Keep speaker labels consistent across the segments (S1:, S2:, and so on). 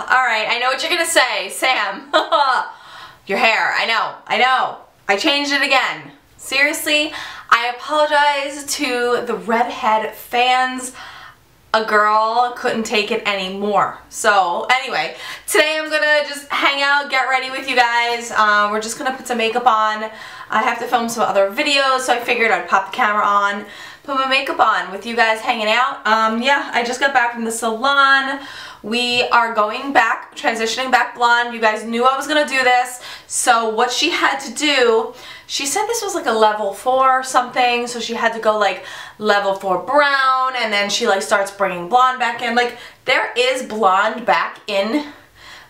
S1: Alright, I know what you're gonna say. Sam, your hair, I know. I changed it again. Seriously, I apologize to the redhead fans. A girl couldn't take it anymore. So anyway, today I'm gonna just hang out, get ready with you guys. We're just gonna put some makeup on. I have to film some other videos, so I figured I'd pop the camera on, put my makeup on with you guys hanging out. Yeah, I just got back from the salon. We are going back, transitioning back blonde. You guys knew I was gonna do this. So what she had to do, she said this was like a level 4 or something, so she had to go like level 4 brown, and then she like starts bringing blonde back in. Like, there is blonde back in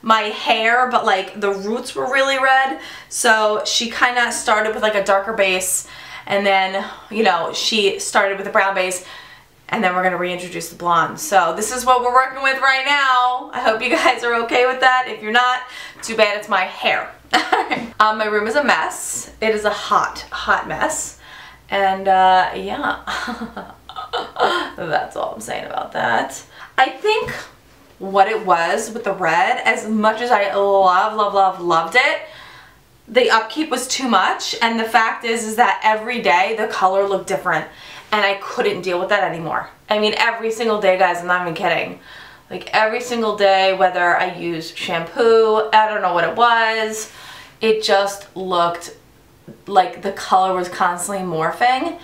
S1: my hair, but like the roots were really red, so she kind of started with like a darker base, and then, you know, she started with a brown base, and then we're going to reintroduce the blonde. So this is what we're working with right now. I hope you guys are okay with that. If you're not, too bad, it's my hair. My room is a mess. It is a hot mess. And yeah, that's all I'm saying about that. I think what it was with the red, as much as I loved it, the upkeep was too much. And the fact is that every day the color looked different, and I couldn't deal with that anymore. I mean, every single day, guys, I'm not even kidding. Like, every single day, whether I used shampoo, I don't know what it was, it just looked like the color was constantly morphing,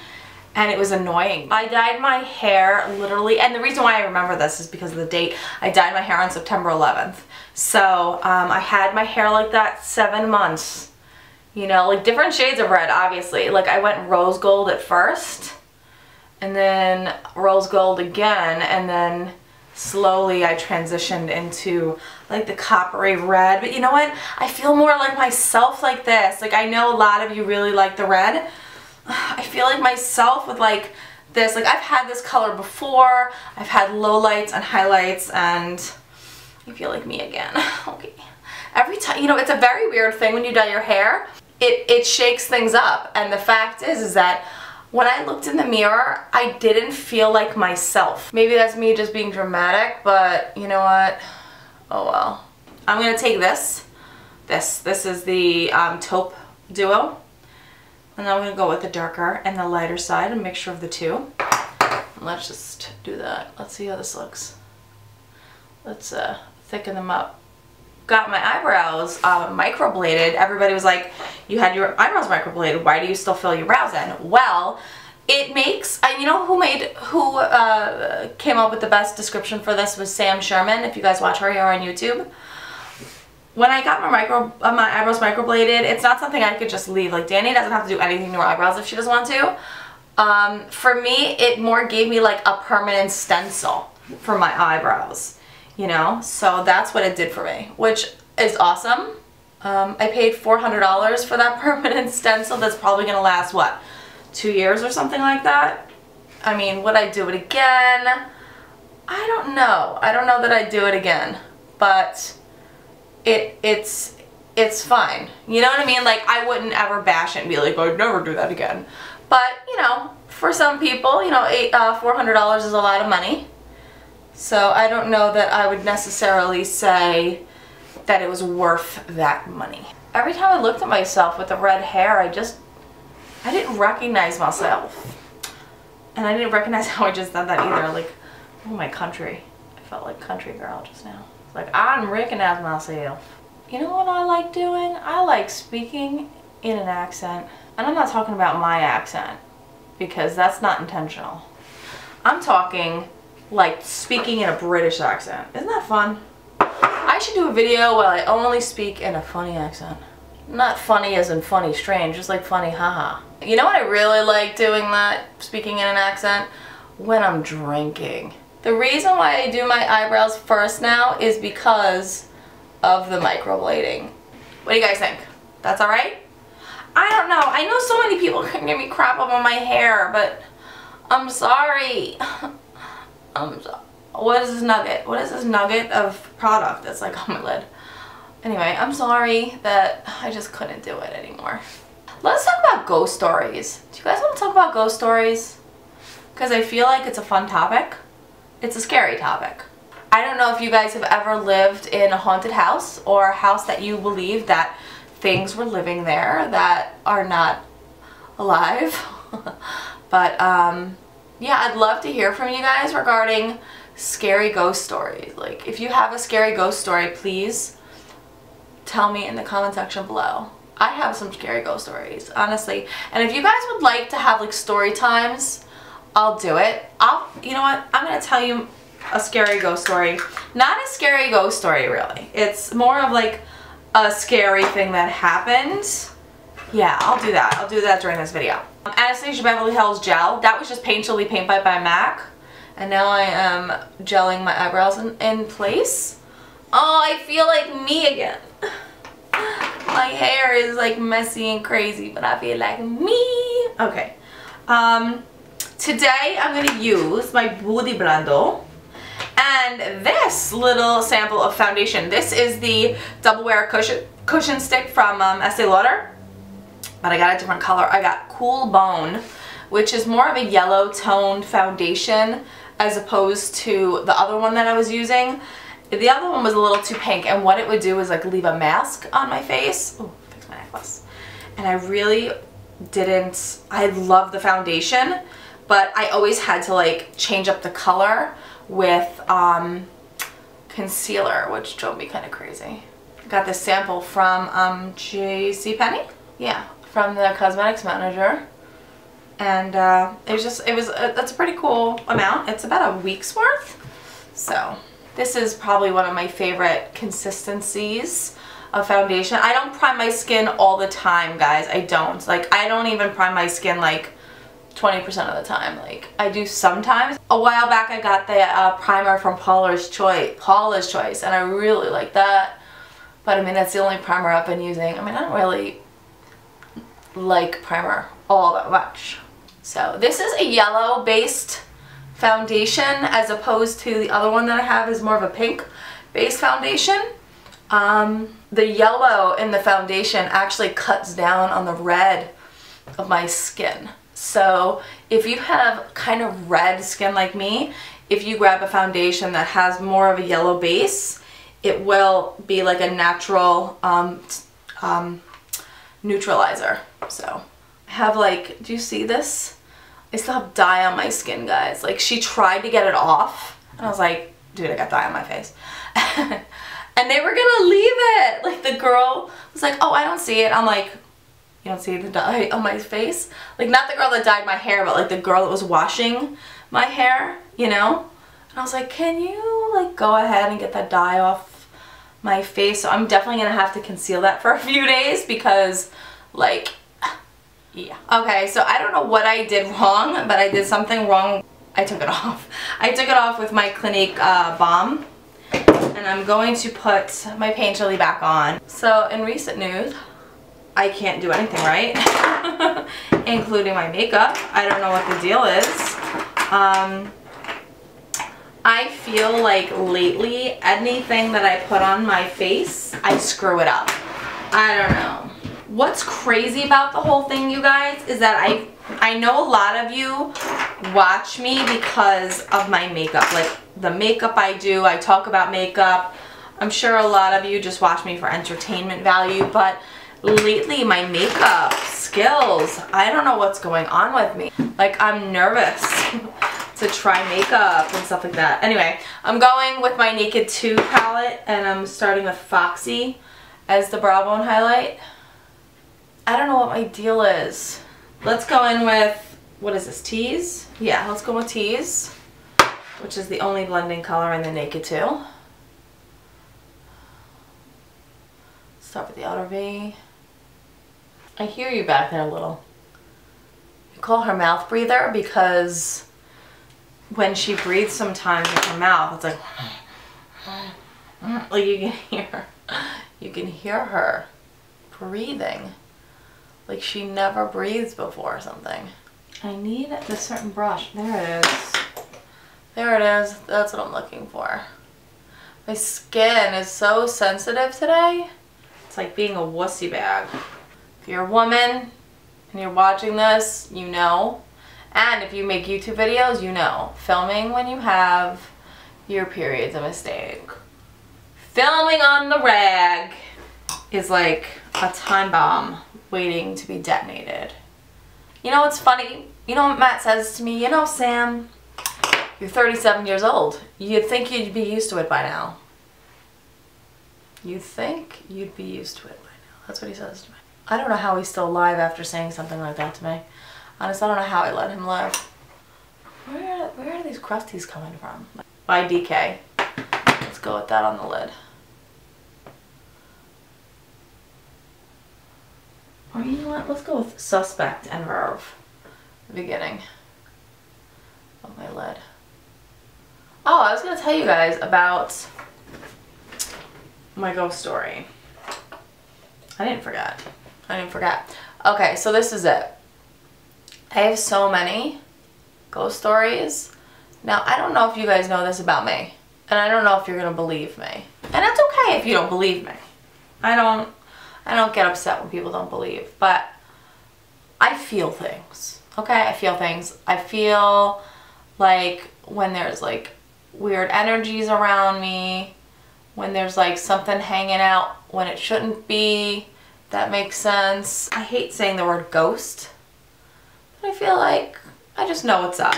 S1: and it was annoying. I dyed my hair literally, and the reason why I remember this is because of the date. I dyed my hair on September 11th. So I had my hair like that 7 months. You know, like different shades of red, obviously. Like, I went rose gold at first, and then rose gold again, and then slowly I transitioned into like the coppery red. But you know what? I feel more like myself like this. Like, I know a lot of you really like the red. I feel like myself with like this. Like, I've had this color before. I've had lowlights and highlights, and I feel like me again. Okay. Every time, you know, it's a very weird thing when you dye your hair. It shakes things up, and the fact is that when I looked in the mirror, I didn't feel like myself. Maybe that's me just being dramatic, but you know what? Oh well. I'm gonna take this. This is the taupe duo, and I'm gonna go with the darker and the lighter side, a mixture of the two. Let's just do that. Let's see how this looks. Let's thicken them up. Got my eyebrows microbladed. Everybody was like, you had your eyebrows microbladed, why do you still fill your brows in? Well, it makes, you know who came up with the best description for this was Sam Sherman, if you guys watch her here on YouTube. When I got my eyebrows microbladed, it's not something I could just leave. Like, Danny doesn't have to do anything to her eyebrows if she doesn't want to. For me, it more gave me like a permanent stencil for my eyebrows. You know, so that's what it did for me, which is awesome. I paid $400 for that permanent stencil that's probably gonna last, what, 2 years or something like that? I mean, would I do it again? I don't know. I don't know that I'd do it again, but it's fine. You know what I mean? Like, I wouldn't ever bash it and be like, I'd never do that again. But, you know, for some people, you know, $400 is a lot of money. So I don't know that I would necessarily say that it was worth that money. Every time I looked at myself with the red hair, I didn't recognize myself. And I didn't recognize how I just done that either. Like, oh, my country. I felt like country girl just now. It's like, I didn't recognize myself. You know what I like doing? I like speaking in an accent. And I'm not talking about my accent, because that's not intentional. I'm talking like speaking in a British accent. Isn't that fun? I should do a video where I only speak in a funny accent. Not funny as in funny strange, just like funny haha. You know what I really like doing that, speaking in an accent? When I'm drinking. The reason why I do my eyebrows first now is because of the microblading. What do you guys think? That's alright? I don't know. I know so many people can give me crap about my hair, but I'm sorry. What is this nugget? What is this nugget of product that's like on my lid? Anyway, I'm sorry that I just couldn't do it anymore. Let's talk about ghost stories. Do you guys want to talk about ghost stories? Because I feel like it's a fun topic. It's a scary topic. I don't know if you guys have ever lived in a haunted house or a house that you believe that things were living there that are not alive. But yeah, I'd love to hear from you guys regarding scary ghost stories. Like, if you have a scary ghost story, please tell me in the comment section below. I have some scary ghost stories, honestly. And if you guys would like to have like story times, I'll do it. You know what? I'm gonna tell you a scary ghost story. Not a scary ghost story, really. It's more of like a scary thing that happened. Yeah, I'll do that. I'll do that during this video. Anastasia Beverly Hills gel. That was just Painterly Paint by MAC. And now I am gelling my eyebrows in place. Oh, I feel like me again. My hair is like messy and crazy, but I feel like me. Okay. Today I'm going to use my Body Blando and this little sample of foundation. This is the Double Wear Cushion Stick from Estee Lauder, but I got a different color. I got Cool Bone, which is more of a yellow toned foundation as opposed to the other one that I was using. The other one was a little too pink, and what it would do is like leave a mask on my face. Oh, fix my necklace. And I really didn't, I love the foundation, but I always had to like change up the color with concealer, which drove me kind of crazy. Got this sample from JCPenney. Yeah, from the cosmetics manager. And that's a pretty cool amount. It's about a week's worth. So this is probably one of my favorite consistencies of foundation. I don't prime my skin all the time, guys. I don't. Like, I don't even prime my skin like 20% of the time. Like, I do sometimes. A while back I got the primer from Paula's Choice, and I really like that. But I mean, that's the only primer I've been using. I mean, I don't really like primer all that much. So this is a yellow based foundation as opposed to the other one that I have is more of a pink based foundation. The yellow in the foundation actually cuts down on the red of my skin. So if you have kind of red skin like me, if you grab a foundation that has more of a yellow base, it will be like a natural neutralizer. So I have like, do you see this? I still have dye on my skin, guys. Like, she tried to get it off, and I was like, dude, I got dye on my face. And they were gonna leave it. Like, the girl was like, oh, I don't see it. I'm like, you don't see the dye on my face? Like, not the girl that dyed my hair, but like the girl that was washing my hair, you know? And I was like, can you like go ahead and get that dye off my face? So I'm definitely gonna have to conceal that for a few days because, like, yeah. Okay, so I don't know what I did wrong, but I did something wrong. I took it off. I took it off with my Clinique balm, and I'm going to put my Painterly back on. So in recent news, I can't do anything right, including my makeup. I don't know what the deal is. I feel like lately, anything that I put on my face, I screw it up. I don't know. What's crazy about the whole thing, you guys, is that I know a lot of you watch me because of my makeup. Like, the makeup I do, I talk about makeup. I'm sure a lot of you just watch me for entertainment value, but lately my makeup skills, I don't know what's going on with me. Like, I'm nervous to try makeup and stuff like that. Anyway, I'm going with my Naked 2 palette, and I'm starting with Foxy as the brow bone highlight. I don't know what my deal is. Let's go in with, what is this, Tease? Yeah, let's go with Tease, which is the only blending color in the Naked 2. Start with the outer V. I hear you back there a little. You call her mouth breather because when she breathes sometimes with her mouth, it's like you can hear her breathing. Like she never breathes before or something. I need this certain brush. There it is. There it is. That's what I'm looking for. My skin is so sensitive today. It's like being a wussy bag. If you're a woman and you're watching this, you know. And if you make YouTube videos, you know. Filming when you have Your period's a mistake. Filming on the rag is like a time bomb waiting to be detonated. You know what's funny? You know what Matt says to me? You know, Sam, you're 37 years old. You'd think you'd be used to it by now. You'd think you'd be used to it by now. That's what he says to me. I don't know how he's still alive after saying something like that to me. Honestly, I don't know how I let him live. Where are these crusties coming from? By DK. Let's go with that on the lid. Or you know what? Let's go with suspect and verve. The beginning of my lid. Oh, I was going to tell you guys about my ghost story. I didn't forget. Okay, so this is it. I have so many ghost stories. Now, I don't know if you guys know this about me. And I don't know if you're going to believe me. And that's okay if you don't believe me. I don't get upset when people don't believe. But I feel things. Okay? I feel things. I feel like when there's like weird energies around me. When there's like something hanging out when it shouldn't be. That makes sense. I hate saying the word ghost. But I feel like I just know what's up.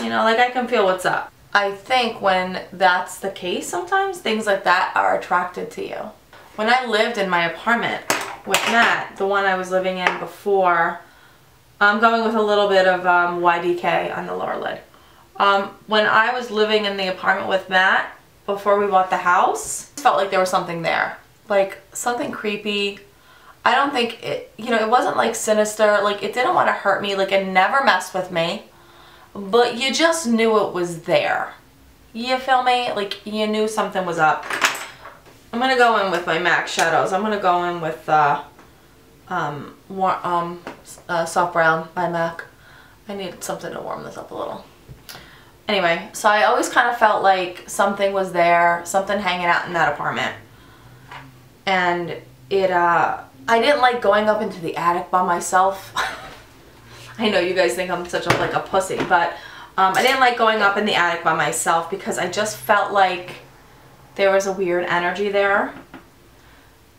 S1: You know, like I can feel what's up. I think when that's the case, sometimes things like that are attracted to you. When I lived in my apartment with Matt, the one I was living in before, I'm going with a little bit of YDK on the lower lid. When I was living in the apartment with Matt, before we bought the house, it felt like there was something there. Like something creepy. I don't think it, you know, it wasn't like sinister, like it didn't want to hurt me, like it never messed with me, but you just knew it was there. You feel me? Like you knew something was up. I'm going to go in with my MAC shadows. I'm going to go in with Soft Brown by MAC. I need something to warm this up a little. Anyway, so I always kind of felt like something was there, something hanging out in that apartment. And it, I didn't like going up into the attic by myself. I know you guys think I'm such a, like a pussy, but I didn't like going up in the attic by myself because I just felt like there was a weird energy there.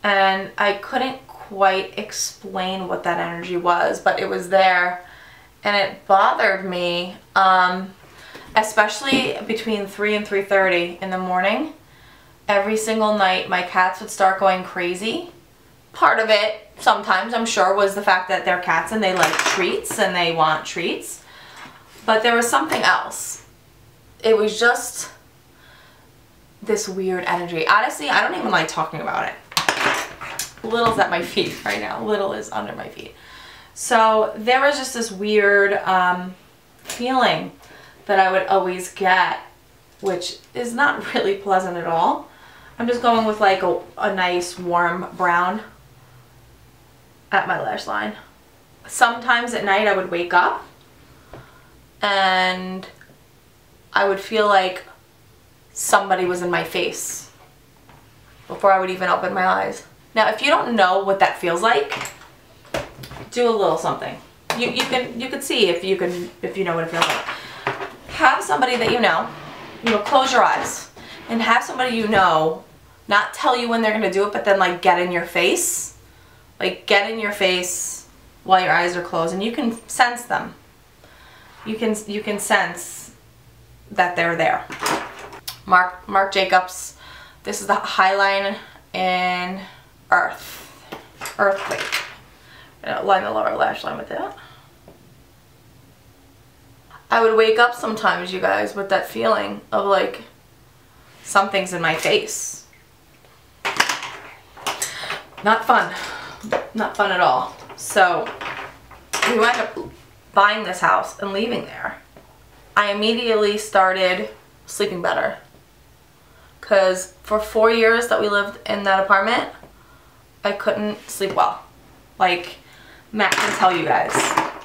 S1: And I couldn't quite explain what that energy was, but it was there. And it bothered me, especially between 3 and 3:30 in the morning. Every single night my cats would start going crazy. Part of it, sometimes I'm sure, was the fact that they're cats and they like treats and they want treats. But there was something else. It was just this weird energy. Honestly, I don't even like talking about it. Little's at my feet right now. Little is under my feet. So there was just this weird feeling that I would always get, which is not really pleasant at all. I'm just going with like a nice warm brown at my lash line. Sometimes at night I would wake up and I would feel like somebody was in my face before I would even open my eyes. Now, if you don't know what that feels like, do a little something. You can see if you know what it feels like. Have somebody that you know, close your eyes and have somebody you know not tell you when they're gonna do it, but then like get in your face. Like get in your face while your eyes are closed and you can sense them. You can sense that they're there. Marc Jacobs. This is the Highline in Earthquake. Line the lower lash line with that. I would wake up sometimes, you guys, with that feeling of like something's in my face. Not fun. Not fun at all. So we wound up buying this house and leaving there. I immediately started sleeping better. Because for 4 years that we lived in that apartment, I couldn't sleep well. Like, Matt can tell you guys,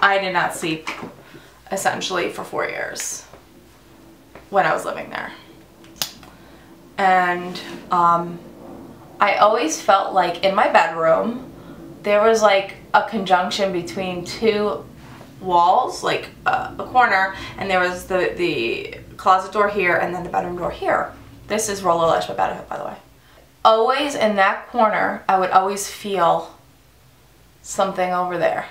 S1: I did not sleep essentially for 4 years when I was living there. And I always felt like in my bedroom, there was like a conjunction between two walls, like a corner, and there was the closet door here, and then the bedroom door here. This is Roller Lash by Badahook, by the way. Always in that corner, I would always feel something over there.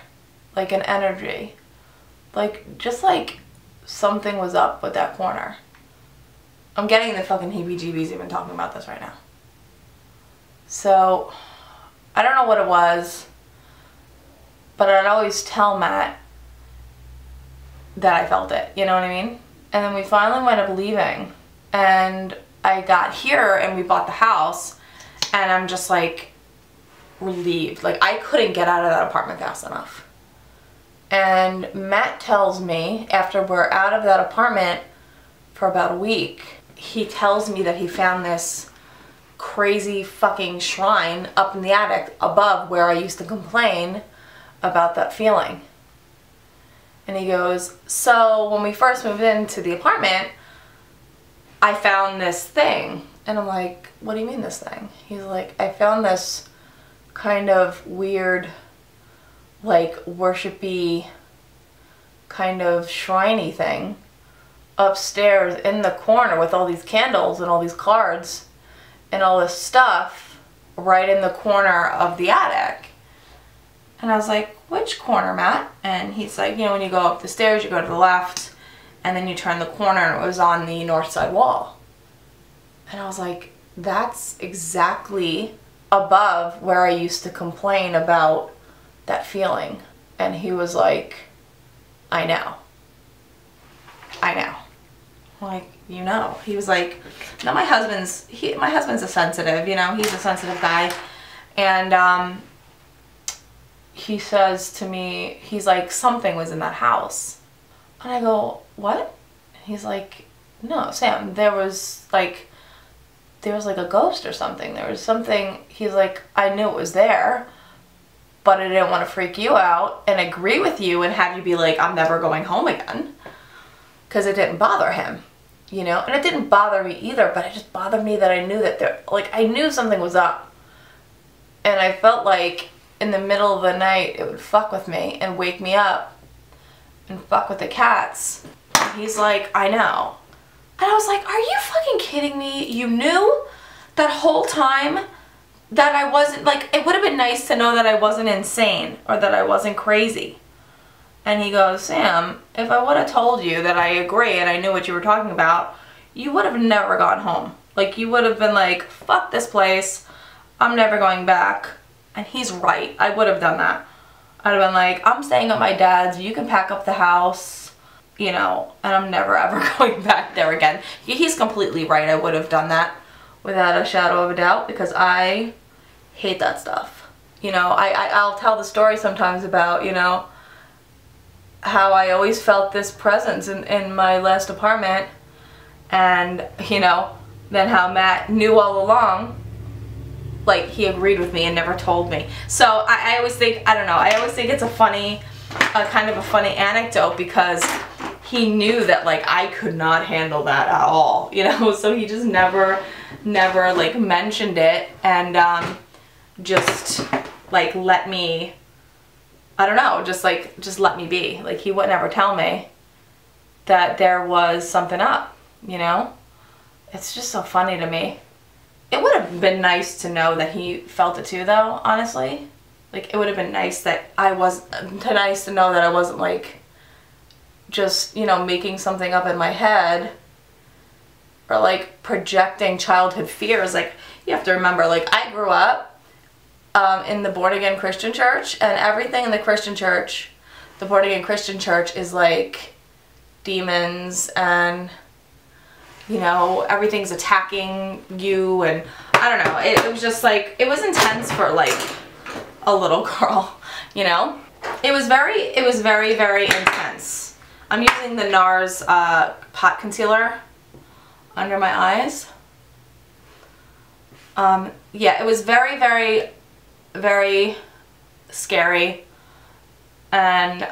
S1: Like an energy. Like, just like something was up with that corner. I'm getting the fucking heebie-jeebies even talking about this right now. So, I don't know what it was, but I'd always tell Matt that I felt it, you know what I mean? And then we finally wound up leaving, and I got here and we bought the house, and I'm just like relieved. Like, I couldn't get out of that apartment fast enough. And Matt tells me, after we're out of that apartment for about a week, he tells me that he found this crazy fucking shrine up in the attic above where I used to complain about that feeling. And he goes, so when we first moved into the apartment, I found this thing. And I'm like, what do you mean this thing? He's like, I found this kind of weird, like, worshipy, kind of shrine-y thing upstairs in the corner with all these candles and all these cards and all this stuff right in the corner of the attic. And I was like, which corner, Matt? And he's like, you know, when you go up the stairs, you go to the left, and then you turn the corner, and it was on the north side wall. And I was like, that's exactly above where I used to complain about that feeling. And he was like, I know. I know. I'm like, you know. He was like, no, my husband's a sensitive, you know, he's a sensitive guy. And he says to me, he's like, something was in that house. And I go, what? He's like, no, Sam, there was like a ghost or something. There was something. He's like, I knew it was there, but I didn't want to freak you out and agree with you and have you be like, I'm never going home again. Because it didn't bother him, you know? And it didn't bother me either, but it just bothered me that I knew that I knew something was up. And I felt like in the middle of the night it would fuck with me and wake me up and fuck with the cats. And he's like, I know. And I was like, are you fucking kidding me? You knew that whole time that I wasn't, like, it would have been nice to know that I wasn't insane or that I wasn't crazy. And he goes, Sam, if I would have told you that I agree and I knew what you were talking about, you would have never gone home. Like, you would have been like, fuck this place, I'm never going back. And he's right, I would have done that. I'd have been like, I'm staying at my dad's, you can pack up the house, you know, and I'm never ever going back there again. He's completely right, I would have done that without a shadow of a doubt, because I hate that stuff. You know, I'll tell the story sometimes about, you know, how I always felt this presence in my last apartment, and, you know, then how Matt knew all along, like, he agreed with me and never told me. So I always think, I don't know, I always think it's a funny, kind of a funny anecdote, because he knew that, like, I could not handle that at all, you know, so he just never, like, mentioned it, and just, like, let me, I don't know, just let me be. Like, he would never tell me that there was something up, you know? It's just so funny to me. It would have been nice to know that he felt it too, though, honestly. Like, it would have been nice that nice to know that I wasn't, like, just, you know, making something up in my head, or, like, projecting childhood fears. Like, you have to remember, like, I grew up in the born-again Christian church, and everything in the Christian church, the born-again Christian church, is like demons, and, you know, everything's attacking you, and I don't know, it was just like, it was intense for, like, a little girl, you know? It was very, very intense. I'm using the NARS pot concealer under my eyes. Yeah, it was very scary, and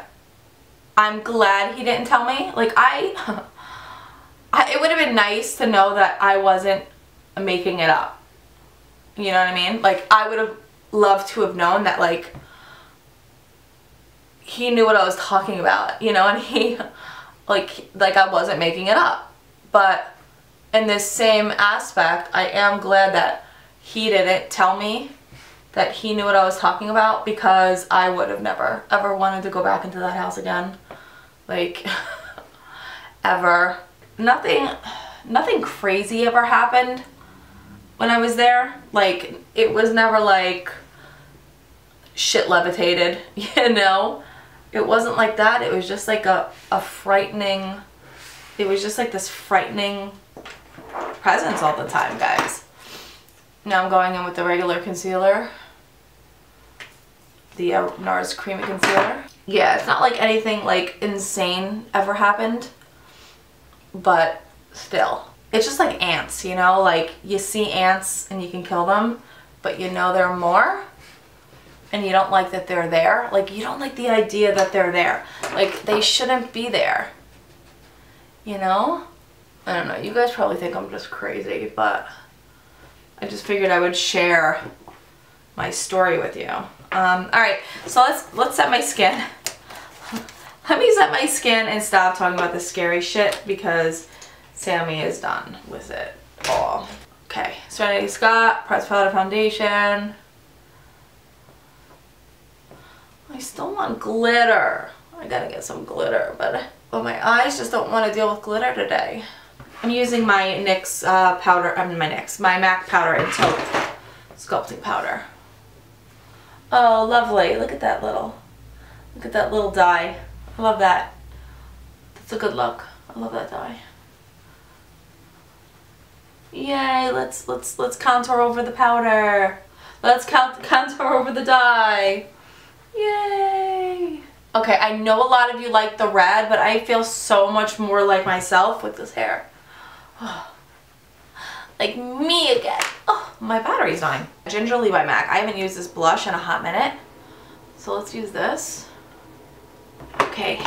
S1: I'm glad he didn't tell me. Like, it would have been nice to know that I wasn't making it up. You know what I mean? Like, I would have loved to have known that, like, he knew what I was talking about, you know, and he, like I wasn't making it up. But in this same aspect, I am glad that he didn't tell me that he knew what I was talking about, because I would have never ever wanted to go back into that house again. Like, ever. Nothing crazy ever happened when I was there. Like, it was never like shit levitated, you know? It wasn't like that. It was just like a frightening, it was just like this frightening presence all the time, guys. Now I'm going in with the regular concealer. The NARS Creamy Concealer. Yeah, it's not like anything like insane ever happened, but still. It's just like ants, you know? Like, you see ants and you can kill them, but you know there are more, and you don't like that they're there. Like, you don't like the idea that they're there. Like, they shouldn't be there, you know? I don't know, you guys probably think I'm just crazy, but I just figured I would share my story with you. Alright, so let's set my skin. Let me set my skin and stop talking about this scary shit, because Sammy is done with it all. Okay, Serenity Scott, Pressed Powder Foundation. I still want glitter. I gotta get some glitter, but my eyes just don't want to deal with glitter today. I'm using my NYX powder, my MAC powder and Taupe sculpting powder. Oh, lovely. Look at that little dye. I love that. That's a good look. I love that dye. Yay, let's contour over the powder. Let's contour over the dye. Yay. Okay, I know a lot of you like the red, but I feel so much more like myself with this hair. Like me again. Oh, my battery's dying. Gingerly by MAC. I haven't used this blush in a hot minute, so let's use this. Okay,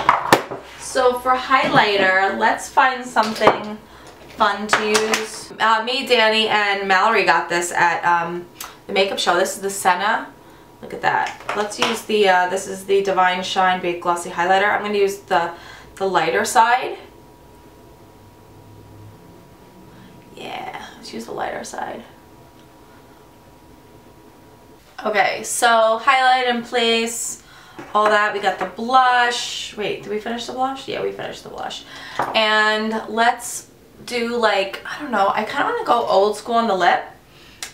S1: so for highlighter, let's find something fun to use. Me, Danny, and Mallory got this at the makeup show. This is the Senna. Look at that. Let's use the, this is the Divine Shine Baked Glossy Highlighter. I'm going to use the lighter side. Yeah, let's use the lighter side. Okay, so highlight in place, all that. We got the blush. Wait, did we finish the blush? Yeah, we finished the blush. And let's do, like, I don't know, I kind of want to go old school on the lip,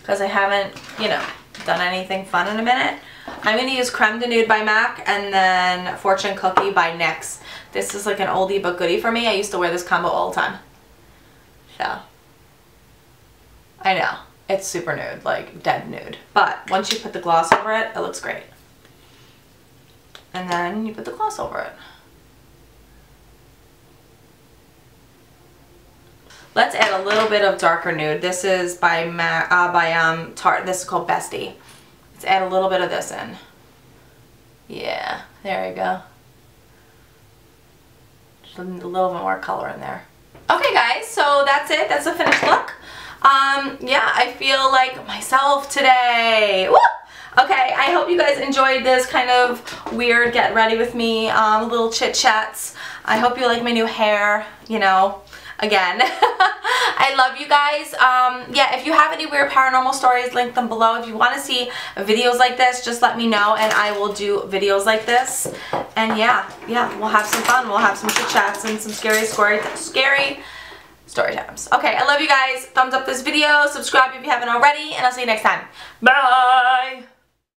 S1: because I haven't, you know, done anything fun in a minute. I'm going to use Creme de Nude by MAC and then Fortune Cookie by NYX. This is like an oldie but goodie for me. I used to wear this combo all the time. So, I know, it's super nude, like dead nude. But once you put the gloss over it, it looks great. And then you put the gloss over it. Let's add a little bit of darker nude. This is by Tarte. This is called Bestie. Let's add a little bit of this in. Yeah, there you go. Just a little bit more color in there. Okay, guys, so that's it. That's the finished look. Yeah, I feel like myself today. Woo! Okay, I hope you guys enjoyed this kind of weird get ready with me, little chit chats. I hope you like my new hair, you know. Again, I love you guys. Yeah, if you have any weird paranormal stories, link them below. If you want to see videos like this, just let me know and I will do videos like this. And yeah, we'll have some fun. We'll have some chit chats and some scary story times. Okay, I love you guys. Thumbs up this video, subscribe if you haven't already, and I'll see you next time. Bye!